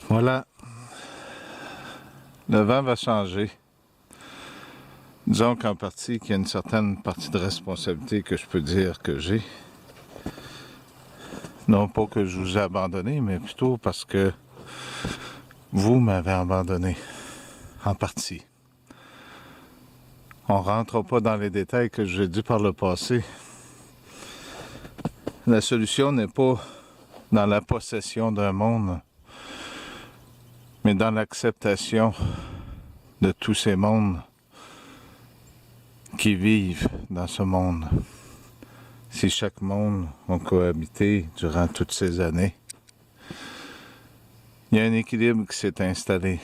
Voilà, le vent va changer. Disons qu'en partie, qu'il y a une certaine partie de responsabilité que je peux dire que j'ai. Non pas que je vous ai abandonné, mais plutôt parce que vous m'avez abandonné, en partie. On ne rentre pas dans les détails que j'ai dit par le passé. La solution n'est pas dans la possession d'un monde, mais dans l'acceptation de tous ces mondes qui vivent dans ce monde. Si chaque monde a cohabité durant toutes ces années, il y a un équilibre qui s'est installé.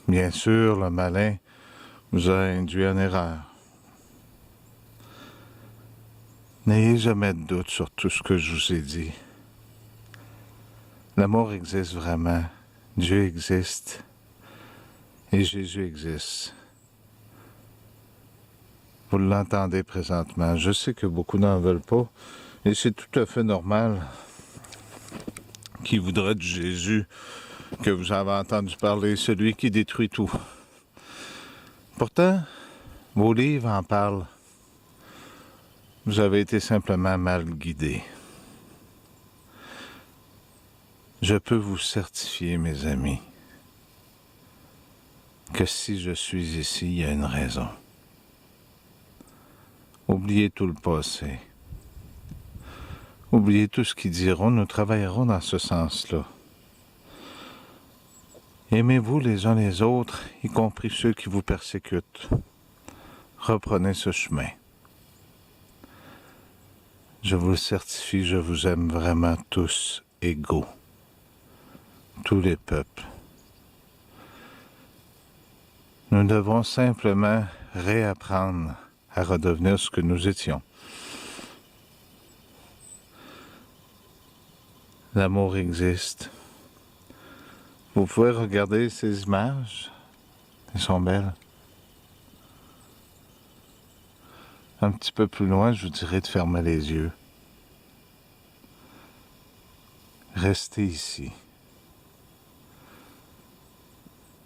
Bien sûr, le malin vous a induit en erreur. N'ayez jamais de doute sur tout ce que je vous ai dit. L'amour existe vraiment, Dieu existe et Jésus existe. Vous l'entendez présentement. Je sais que beaucoup n'en veulent pas et c'est tout à fait normal qui voudrait du Jésus que vous avez entendu parler, celui qui détruit tout. Pourtant, vos livres en parlent. Vous avez été simplement mal guidé. Je peux vous certifier, mes amis, que si je suis ici, il y a une raison. Oubliez tout le passé. Oubliez tout ce qu'ils diront, nous travaillerons dans ce sens-là. Aimez-vous les uns les autres, y compris ceux qui vous persécutent. Reprenez ce chemin. Je vous le certifie, je vous aime vraiment tous égaux. Tous les peuples. Nous devons simplement réapprendre à redevenir ce que nous étions. L'amour existe. Vous pouvez regarder ces images. Elles sont belles. Un petit peu plus loin, je vous dirais de fermer les yeux. Restez ici.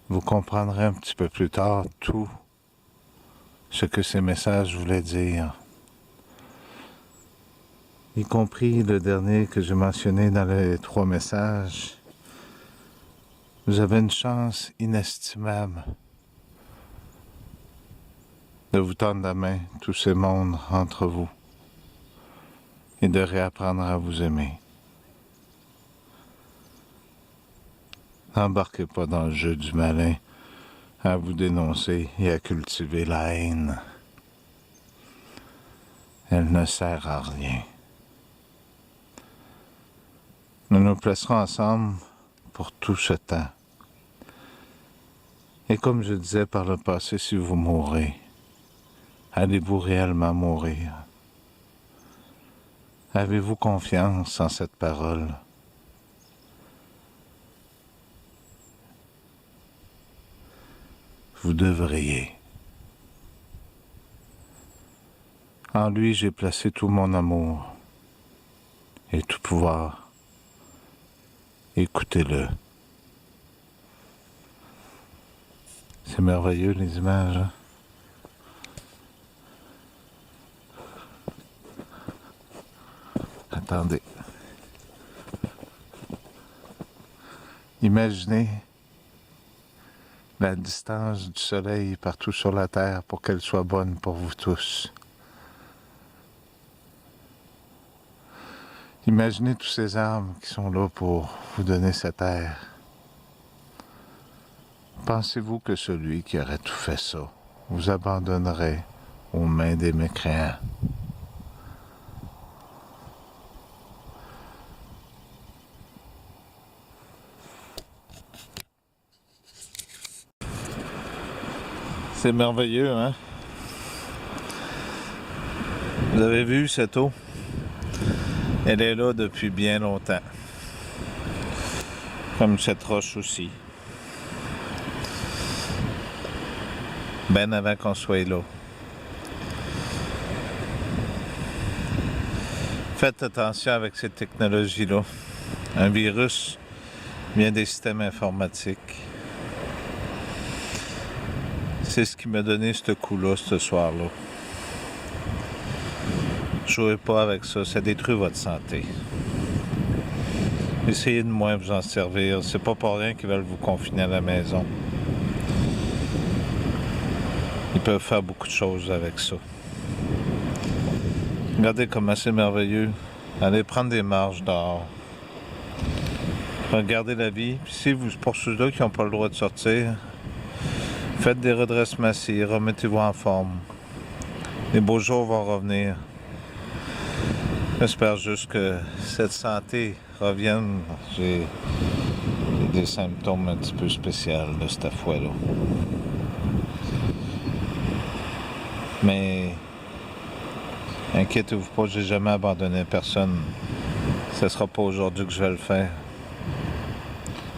Vous comprendrez un petit peu plus tard tout ce que ces messages voulaient dire, y compris le dernier que j'ai mentionné dans les 3 messages. Vous avez une chance inestimable de vous tendre la main, tous ces mondes entre vous, et de réapprendre à vous aimer. N'embarquez pas dans le jeu du malin à vous dénoncer et à cultiver la haine. Elle ne sert à rien. Nous nous placerons ensemble pour tout ce temps. Et comme je disais par le passé, si vous mourrez, allez-vous réellement mourir? Avez-vous confiance en cette parole? Vous devriez. En lui, j'ai placé tout mon amour et tout pouvoir. Écoutez-le. C'est merveilleux, les images. Hein? Attendez. Imaginez la distance du soleil partout sur la terre pour qu'elle soit bonne pour vous tous. Imaginez tous ces arbres qui sont là pour vous donner cette air. Pensez-vous que celui qui aurait tout fait ça vous abandonnerait aux mains des mécréants? C'est merveilleux, hein? Vous avez vu cette eau? Elle est là depuis bien longtemps. Comme cette roche aussi. Ben avant qu'on soit là. Faites attention avec cette technologie-là. Un virus vient des systèmes informatiques. C'est ce qui m'a donné ce coup-là, ce soir-là. Jouez pas avec ça, ça détruit votre santé. Essayez de moins vous en servir. C'est pas pour rien qu'ils veulent vous confiner à la maison. Ils peuvent faire beaucoup de choses avec ça. Regardez comment c'est merveilleux. Allez prendre des marches dehors. Regardez la vie. Puis si vous, pour ceux-là qui n'ont pas le droit de sortir, faites des redressements assis, remettez-vous en forme. Les beaux jours vont revenir. J'espère juste que cette santé revienne. J'ai des symptômes un petit peu spéciaux de cette fois-là. Mais inquiétez-vous pas, j'ai jamais abandonné personne. Ce sera pas aujourd'hui que je vais le faire.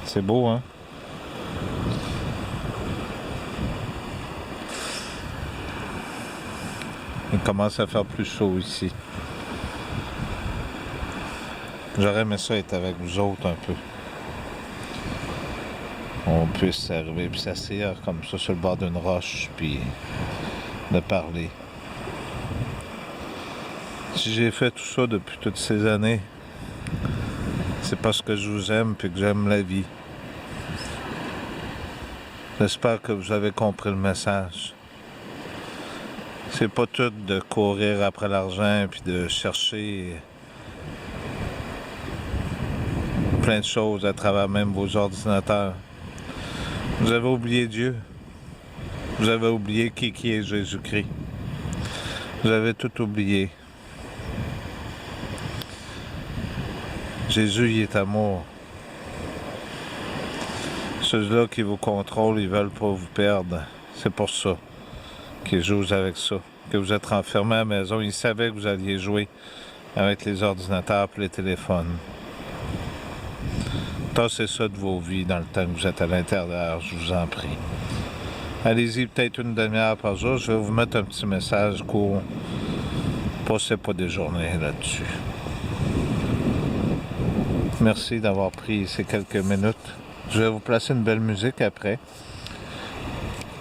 C'est beau, hein? Il commence à faire plus chaud ici. J'aurais aimé ça être avec vous autres un peu. On puisse arriver puis s'asseoir comme ça sur le bord d'une roche puis de parler. Si j'ai fait tout ça depuis toutes ces années, c'est parce que je vous aime et que j'aime la vie. J'espère que vous avez compris le message. C'est pas tout de courir après l'argent puis de chercher plein de choses à travers même vos ordinateurs. Vous avez oublié Dieu. Vous avez oublié qui est Jésus-Christ. Vous avez tout oublié. Jésus, il est amour. Ceux-là qui vous contrôlent, ils veulent pas vous perdre. C'est pour ça qu'ils jouent avec ça. Que vous êtes enfermés à la maison. Ils savaient que vous alliez jouer avec les ordinateurs et les téléphones. Tassez ça de vos vies dans le temps que vous êtes à l'intérieur, je vous en prie. Allez-y peut-être une demi-heure par jour. Je vais vous mettre un petit message court. Passez pas des journées là-dessus. Merci d'avoir pris ces quelques minutes. Je vais vous placer une belle musique après.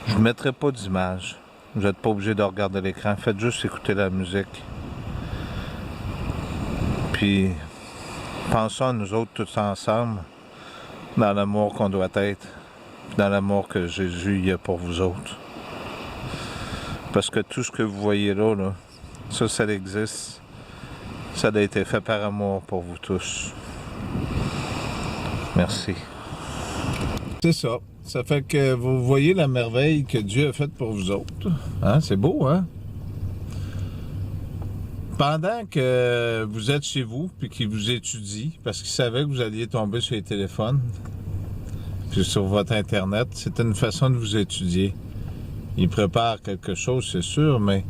Je ne mettrai pas d'image. Vous n'êtes pas obligé de regarder l'écran. Faites juste écouter la musique. Puis, pensons à nous autres tous ensemble, dans l'amour qu'on doit être, dans l'amour que Jésus y a pour vous autres. Parce que tout ce que vous voyez là, ça existe. Ça a été fait par amour pour vous tous. Merci. C'est ça. Ça fait que vous voyez la merveille que Dieu a faite pour vous autres. Hein? C'est beau, hein? Pendant que vous êtes chez vous puis qu'il vous étudie, parce qu'il savait que vous alliez tomber sur les téléphones puis sur votre Internet, c'est une façon de vous étudier. Il prépare quelque chose, c'est sûr, mais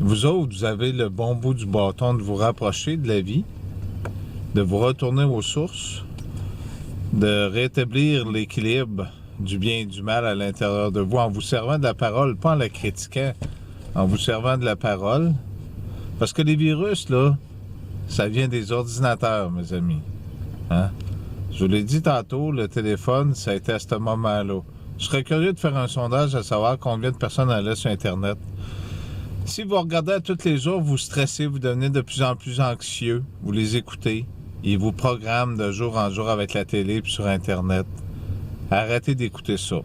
vous autres, vous avez le bon bout du bâton de vous rapprocher de la vie, de vous retourner aux sources, de rétablir l'équilibre du bien et du mal à l'intérieur de vous en vous servant de la parole, pas en la critiquant, en vous servant de la parole. Parce que les virus, là, ça vient des ordinateurs, mes amis. Hein? Je vous l'ai dit tantôt, le téléphone, ça a été à ce moment-là. Je serais curieux de faire un sondage à savoir combien de personnes allaient sur Internet. Si vous regardez à tous les jours, vous stressez, vous devenez de plus en plus anxieux, vous les écoutez, ils vous programment de jour en jour avec la télé et sur Internet. Arrêtez d'écouter ça.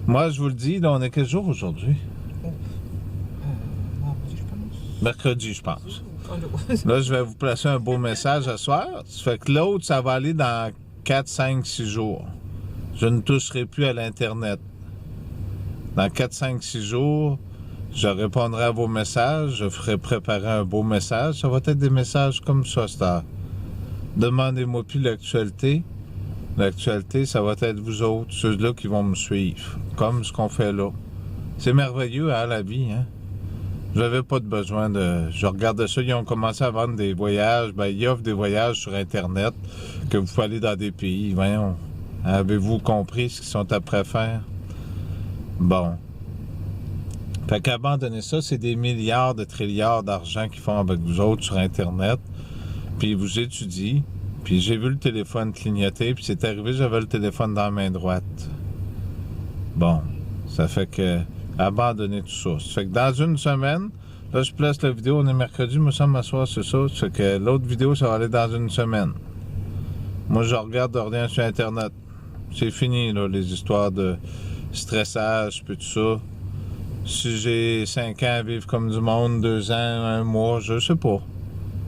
Moi, je vous le dis, là, on est quel jour aujourd'hui? Mercredi, je pense. Là, je vais vous placer un beau message ce soir. Ça fait que l'autre, ça va aller dans 4, 5, 6 jours. Je ne toucherai plus à l'Internet. Dans 4, 5, 6 jours, je répondrai à vos messages. Je ferai préparer un beau message. Ça va être des messages comme ça, cette heure. Demandez-moi plus l'actualité. L'actualité, ça va être vous autres, ceux-là qui vont me suivre. Comme ce qu'on fait là. C'est merveilleux, hein, la vie, hein? Je n'avais pas de besoin de... Je regardais ça, ils ont commencé à vendre des voyages. Ben, ils offrent des voyages sur Internet que vous pouvez aller dans des pays. Voyons, avez-vous compris ce qu'ils sont après faire? Bon. Fait qu'abandonner ça, c'est des milliards de trilliards d'argent qu'ils font avec vous autres sur Internet. Puis ils vous étudient. Puis j'ai vu le téléphone clignoter, puis c'est arrivé, j'avais le téléphone dans la main droite. Bon, ça fait que abandonner tout ça. Ça fait que dans une semaine, là je place la vidéo, on est mercredi, me semble, à soir, c'est ça. Ça fait que l'autre vidéo, ça va aller dans une semaine. Moi, je regarde rien sur Internet. C'est fini, là, les histoires de stressage, puis tout ça. Si j'ai 5 ans à vivre comme du monde, 2 ans, 1 mois, je sais pas.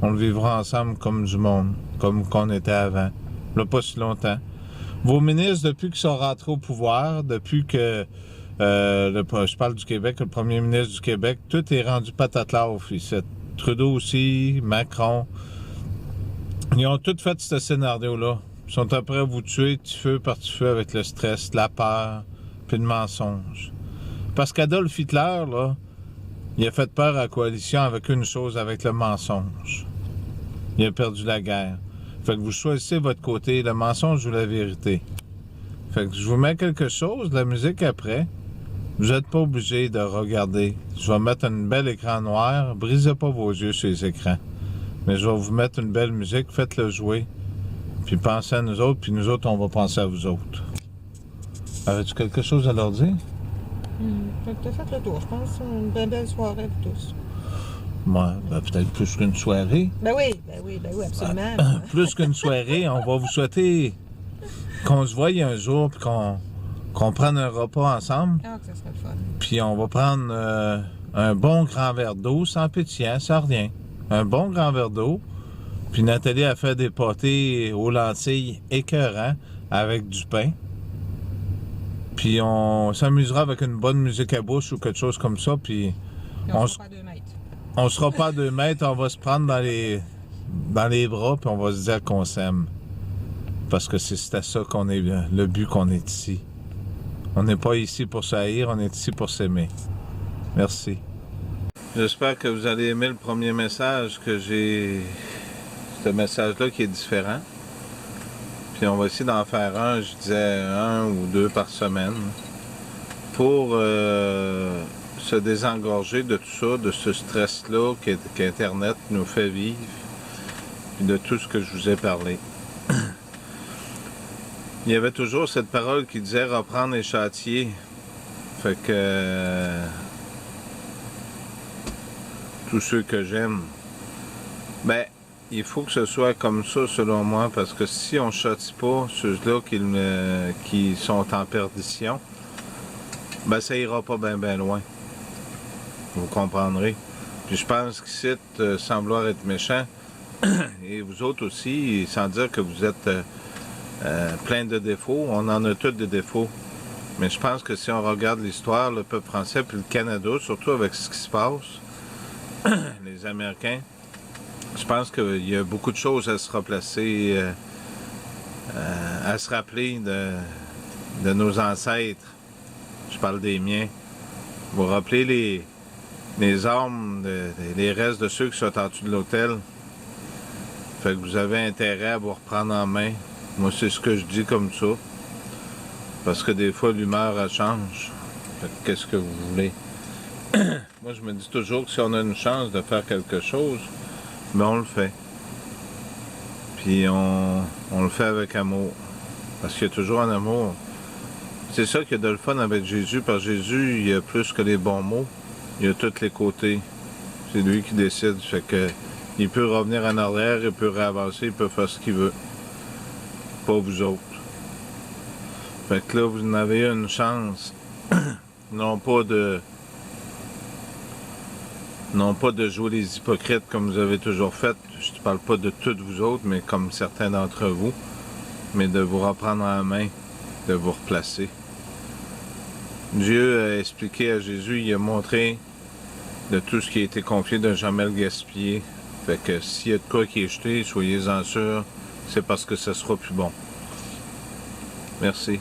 On le vivra ensemble comme du monde, comme qu'on était avant. Là, pas si longtemps. Vos ministres, depuis qu'ils sont rentrés au pouvoir, depuis que, je parle du Québec, le premier ministre du Québec, tout est rendu patatlaf ici. Trudeau aussi, Macron. Ils ont tous fait ce scénario-là. Ils sont après à vous tuer, petit feu par petit feu, avec le stress, la peur, puis le mensonge. Parce qu'Adolf Hitler, là, il a fait peur à la coalition avec une chose, avec le mensonge. Il a perdu la guerre. Fait que vous choisissez votre côté, le mensonge ou la vérité. Fait que je vous mets quelque chose, de la musique après. Vous n'êtes pas obligé de regarder. Je vais mettre un bel écran noir. Brisez pas vos yeux sur les écrans. Mais je vais vous mettre une belle musique, faites-le jouer. Puis pensez à nous autres, puis nous autres, on va penser à vous autres. Avais-tu quelque chose à leur dire? T'as fait le tour, je pense. Une belle soirée pour tous. Moi, ben, peut-être plus qu'une soirée. Ben oui, absolument. Plus qu'une soirée, on va vous souhaiter qu'on se voie un jour, puis qu'on prenne un repas ensemble. Ah, que ça serait le fun. Puis on va prendre un bon grand verre d'eau, sans pétillant, sans rien. Un bon grand verre d'eau. Puis Nathalie a fait des pâtés aux lentilles écœurants avec du pain. Puis on s'amusera avec une bonne musique à bouche ou quelque chose comme ça. Puis on sera pas à 2 mètres. On sera pas à 2 mètres, on va se prendre dans les bras, puis on va se dire qu'on s'aime. Parce que c'est à ça qu'on est, le but qu'on est ici. On n'est pas ici pour s'haïr, on est ici pour s'aimer. Merci. J'espère que vous allez aimer le premier message que j'ai. Ce message-là qui est différent. Puis on va essayer d'en faire un, je disais 1 ou 2 par semaine. Pour se désengorger de tout ça, de ce stress-là qu'Internet nous fait vivre. Puis de tout ce que je vous ai parlé. Il y avait toujours cette parole qui disait reprendre les châtiers. Fait que tous ceux que j'aime, ben il faut que ce soit comme ça selon moi, parce que si on ne châtie pas ceux-là qui sont en perdition, ben ça ira pas bien loin. Vous comprendrez. Puis je pense qu'ici, sans vouloir être méchant, et vous autres aussi, sans dire que vous êtes plein de défauts, on en a tous des défauts. Mais je pense que si on regarde l'histoire, le peuple français puis le Canada, surtout avec ce qui se passe, les Américains, je pense qu'il y a beaucoup de choses à se replacer, à se rappeler de nos ancêtres. Je parle des miens. Vous rappelez les armes, les restes de ceux qui sont en dessous de l'hôtel. Fait que vous avez intérêt à vous reprendre en main. Moi, c'est ce que je dis comme ça. Parce que des fois, l'humeur, elle change. Fait que qu'est-ce que vous voulez? Moi, je me dis toujours que si on a une chance de faire quelque chose, ben on le fait. Puis on le fait avec amour. Parce qu'il y a toujours un amour. C'est ça qu'il y a de le fun avec Jésus. Parce que Jésus, il y a plus que les bons mots. Il y a tous les côtés. C'est lui qui décide. Fait que il peut revenir en arrière, il peut réavancer, il peut faire ce qu'il veut. Pas vous autres. Fait que là, vous en avez une chance. Non pas de jouer les hypocrites comme vous avez toujours fait. Je ne parle pas de toutes vous autres, mais comme certains d'entre vous. Mais de vous reprendre en main, de vous replacer. Dieu a expliqué à Jésus, il a montré de tout ce qui a été confié de jamais le gaspiller. Fait que s'il y a de quoi qui est jeté, soyez-en sûrs, c'est parce que ce sera plus bon. Merci.